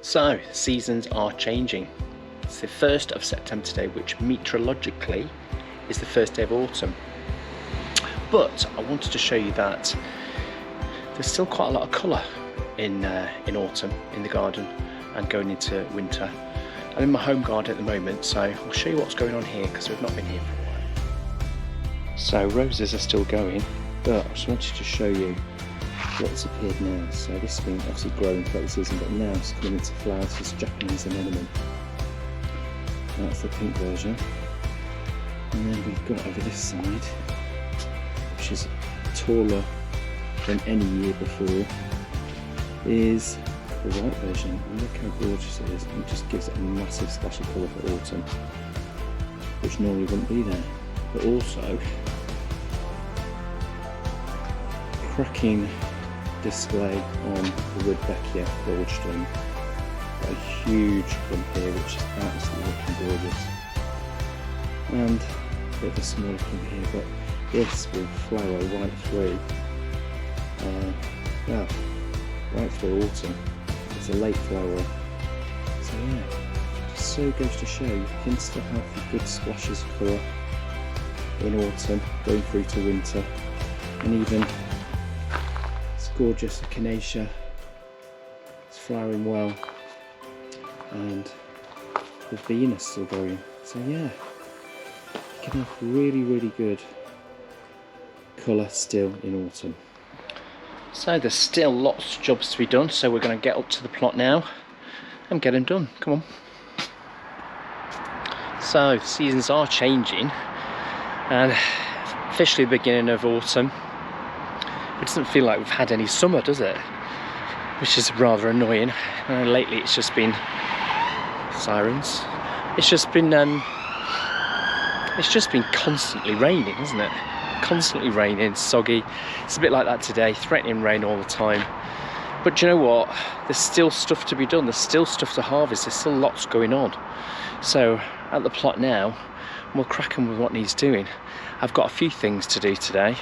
So, seasons are changing. It's the 1st of September today, which meteorologically is the first day of autumn. But I wanted to show you that there's still quite a lot of colour in autumn in the garden and going into winter. I'm in my home garden at the moment, so I'll show you what's going on here because we've not been here for a while. So roses are still going, but I just wanted to show you what's appeared now. So this has been obviously growing throughout the season, but now it's coming into flowers. This Japanese anemone. That's the pink version. And then we've got over this side, which is taller than any year before, is the white version. And look how gorgeous it is. It just gives it a massive splash of colour for autumn, which normally wouldn't be there. But also, cracking display on the Rudbeckia Goldstone. Got a huge clump here which is absolutely looking gorgeous, and a bit of a smaller clump here, but this will flower right through right through autumn. It's a late flower, so yeah, just so goes to show you can still have good splashes of colour in autumn going through to winter. And even gorgeous echinacea, it's flowering well, and the Venus still going. So yeah, you can have really good colour still in autumn. So there's still lots of jobs to be done, so we're going to get up to the plot now and get them done. Come on. So the seasons are changing, and officially the beginning of autumn. It doesn't feel like we've had any summer, does it? Which is rather annoying. Lately it's just been sirens. It's just been constantly raining, isn't it? Constantly raining, soggy. It's a bit like that today, threatening rain all the time. But do you know what? There's still stuff to be done. There's still stuff to harvest. There's still lots going on. So at the plot now, we'll crack on with what needs doing. I've got a few things to do today,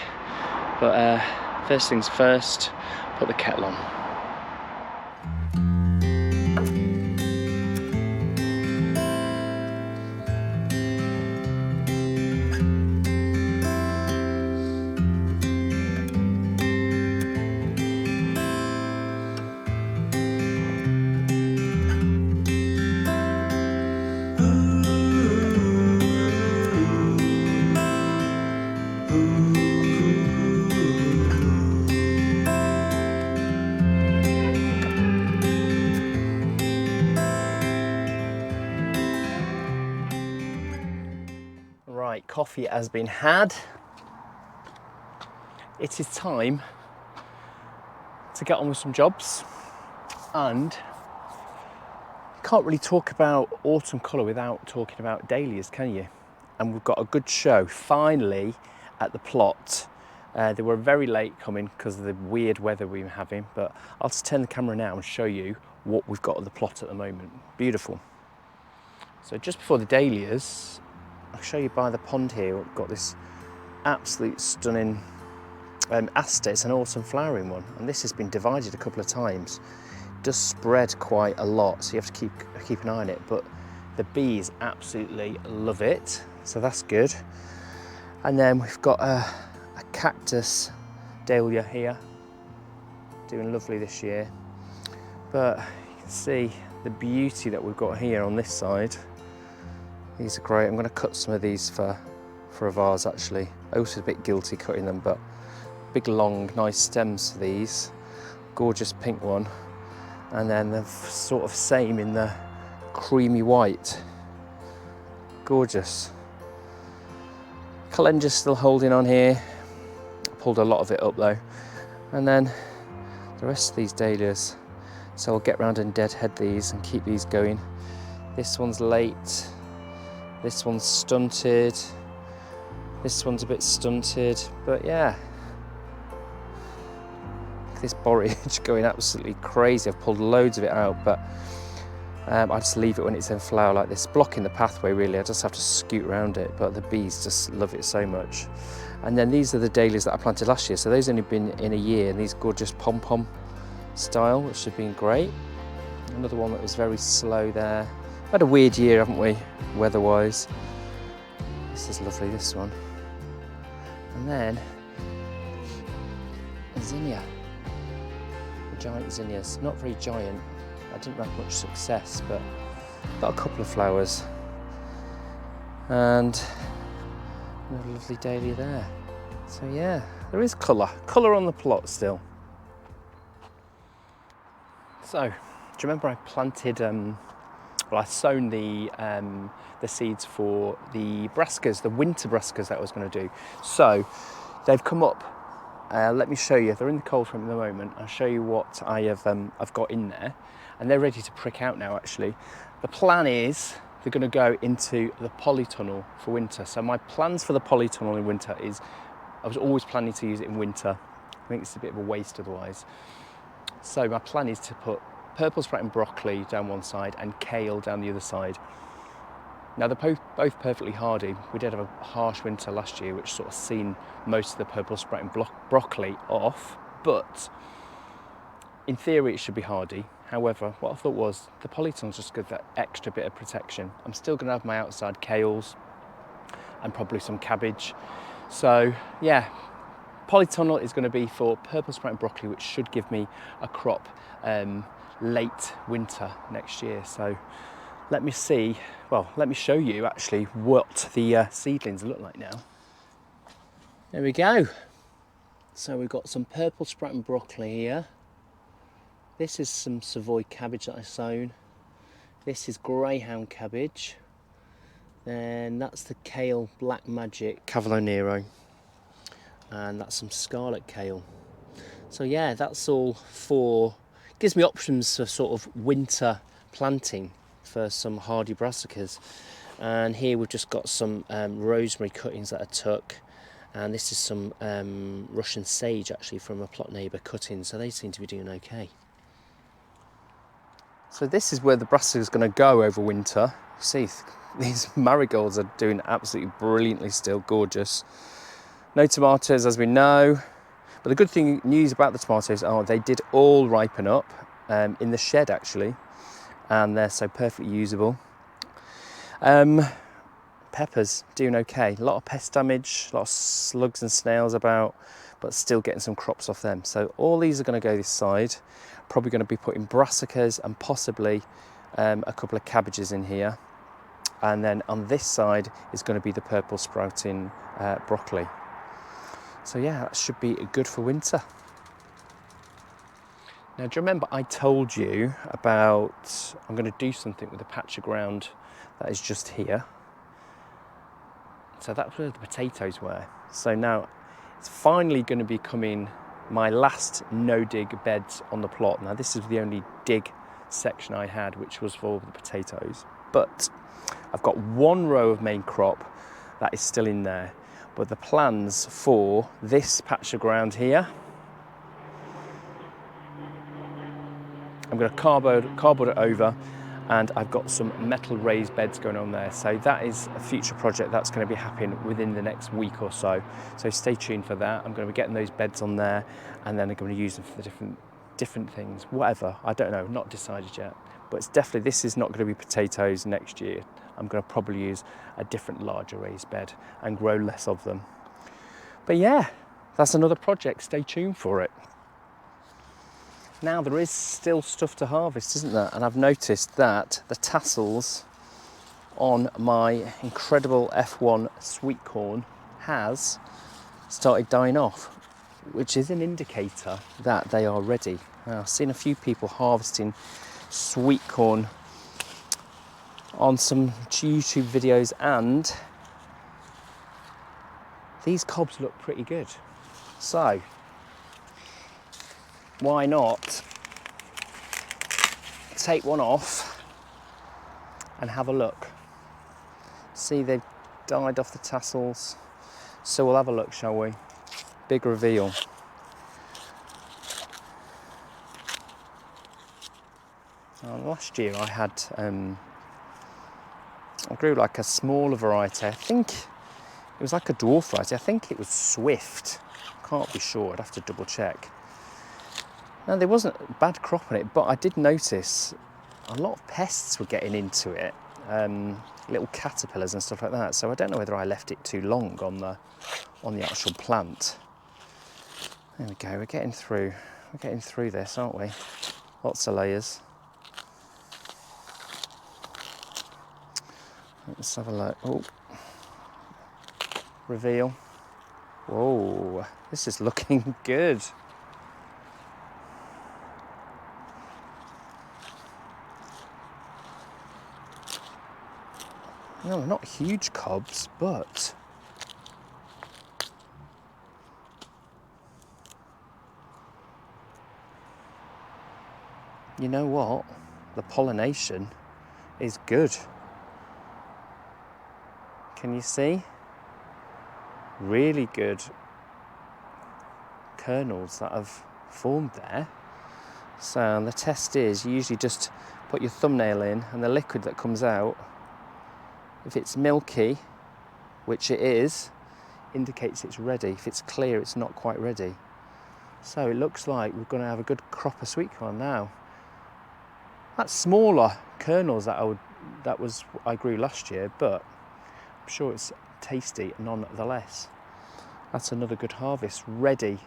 but first things first, put the kettle on. Right, coffee has been had. It is time to get on with some jobs, and you can't really talk about autumn colour without talking about dahlias, can you? And we've got a good show finally at the plot. They were very late coming because of the weird weather we were having, but I'll just turn the camera now and show you what we've got at the plot at the moment. Beautiful. So just before the dahlias, I'll show you by the pond here, we've got this absolute stunning aster. It's an autumn flowering one, and this has been divided a couple of times. It does spread quite a lot, so you have to keep an eye on it, but the bees absolutely love it, so that's good. And then we've got a cactus dahlia here, doing lovely this year. But you can see the beauty that we've got here on this side. These are great. I'm going to cut some of these for a vase actually. I was a bit guilty cutting them, but big long nice stems for these. Gorgeous pink one, and then the sort of same in the creamy white. Gorgeous. Calenda's still holding on here. I pulled a lot of it up though. And then the rest of these dahlias. So I'll get round and deadhead these and keep these going. This one's late. This one's stunted. This one's a bit stunted, but yeah. Look at this borage going absolutely crazy. I've pulled loads of it out, but I just leave it when it's in flower like this, blocking the pathway really. I just have to scoot around it, but the bees just love it so much. And then these are the dahlias that I planted last year, so those only been in a year, and these gorgeous pom-pom style, which have been great. Another one that was very slow there. We've had a weird year, haven't we, weather-wise. This is lovely, this one. And then, a zinnia. The giant zinnias. Not very giant. I didn't have much success, but got a couple of flowers. And another lovely dahlia there. So yeah, there is colour on the plot still. So, do you remember I planted, I sown the seeds for the brassicas, the winter brassicas that I was going to do. So, they've come up. Let me show you. They're in the cold frame at the moment. I'll show you what I've got in there, and they're ready to prick out now. Actually, the plan is they're going to go into the polytunnel for winter. So my plans for the polytunnel in winter is, I was always planning to use it in winter. I think it's a bit of a waste otherwise. So my plan is to put purple sprouting broccoli down one side and kale down the other side. Now they're both perfectly hardy. We did have a harsh winter last year, which sort of seen most of the purple sprouting broccoli off, but in theory it should be hardy. However, what I thought was the polytunnel's just got that extra bit of protection. I'm still going to have my outside kales and probably some cabbage. So yeah, polytunnel is going to be for purple sprouting broccoli, which should give me a crop late winter next year. So let me show you actually what the seedlings look like now. There we go. So we've got some purple sprouting broccoli here. This is some Savoy cabbage that I sown. This is greyhound cabbage. Then that's the kale Black Magic Cavolo Nero. And that's some scarlet kale. So yeah, that's all gives me options for sort of winter planting for some hardy brassicas. And here we've just got some rosemary cuttings that I took, and this is some Russian sage actually from a plot neighbour cutting, so they seem to be doing okay. So this is where the brassica is going to go over winter. You see, these marigolds are doing absolutely brilliantly still, gorgeous. No tomatoes as we know, but the good news about the tomatoes are they did all ripen up in the shed actually, and they're so perfectly usable. Peppers doing okay. A lot of pest damage, a lot of slugs and snails about, but still getting some crops off them. So all these are going to go this side. Probably going to be putting brassicas and possibly a couple of cabbages in here. And then on this side is going to be the purple sprouting broccoli. So yeah, that should be good for winter. Now, do you remember I told you about I'm going to do something with a patch of ground that is just here? So that's where the potatoes were. So now it's finally going to be coming my last no-dig beds on the plot. Now this is the only dig section I had, which was for the potatoes. But I've got one row of main crop that is still in there. But the plans for this patch of ground here, I'm going to cardboard it over, and I've got some metal raised beds going on there. So that is a future project that's going to be happening within the next week or so. So stay tuned for that. I'm going to be getting those beds on there, and then I'm going to use them for the different things, whatever. I don't know, not decided yet. But it's definitely, this is not going to be potatoes next year. I'm going to probably use a different larger raised bed and grow less of them. But yeah, that's another project. Stay tuned for it. Now there is still stuff to harvest, isn't there? And I've noticed that the tassels on my incredible F1 Sweetcorn has started dying off, which is an indicator that they are ready. Now, I've seen a few people harvesting Sweetcorn on some YouTube videos, and these cobs look pretty good. So why not take one off and have a look? See, they've died off the tassels. So we'll have a look, shall we? Big reveal. Last year I had, I grew like a smaller variety. I think it was like a dwarf variety. I think it was Swift. Can't be sure, I'd have to double check. Now, there wasn't a bad crop on it, but I did notice a lot of pests were getting into it, little caterpillars and stuff like that. So I don't know whether I left it too long on the actual plant. There we go. We're getting through this, aren't we? Lots of layers. Let's have a look. Oh, reveal. Whoa, this is looking good. No, not huge cobs, but you know what? The pollination is good. Can you see? Really good kernels that have formed there. So the test is you usually just put your thumbnail in, and the liquid that comes out, if it's milky, which it is, indicates it's ready. If it's clear, it's not quite ready. So it looks like we're going to have a good crop of sweetcorn now. That's smaller kernels that I grew last year, but I'm sure it's tasty nonetheless. That's another good harvest, ready.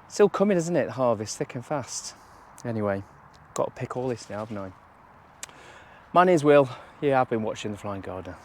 Still coming, isn't it? Harvest, thick and fast. Anyway, got to pick all this now, haven't I? My name's Will. Yeah, I've been watching The Flying Gardener.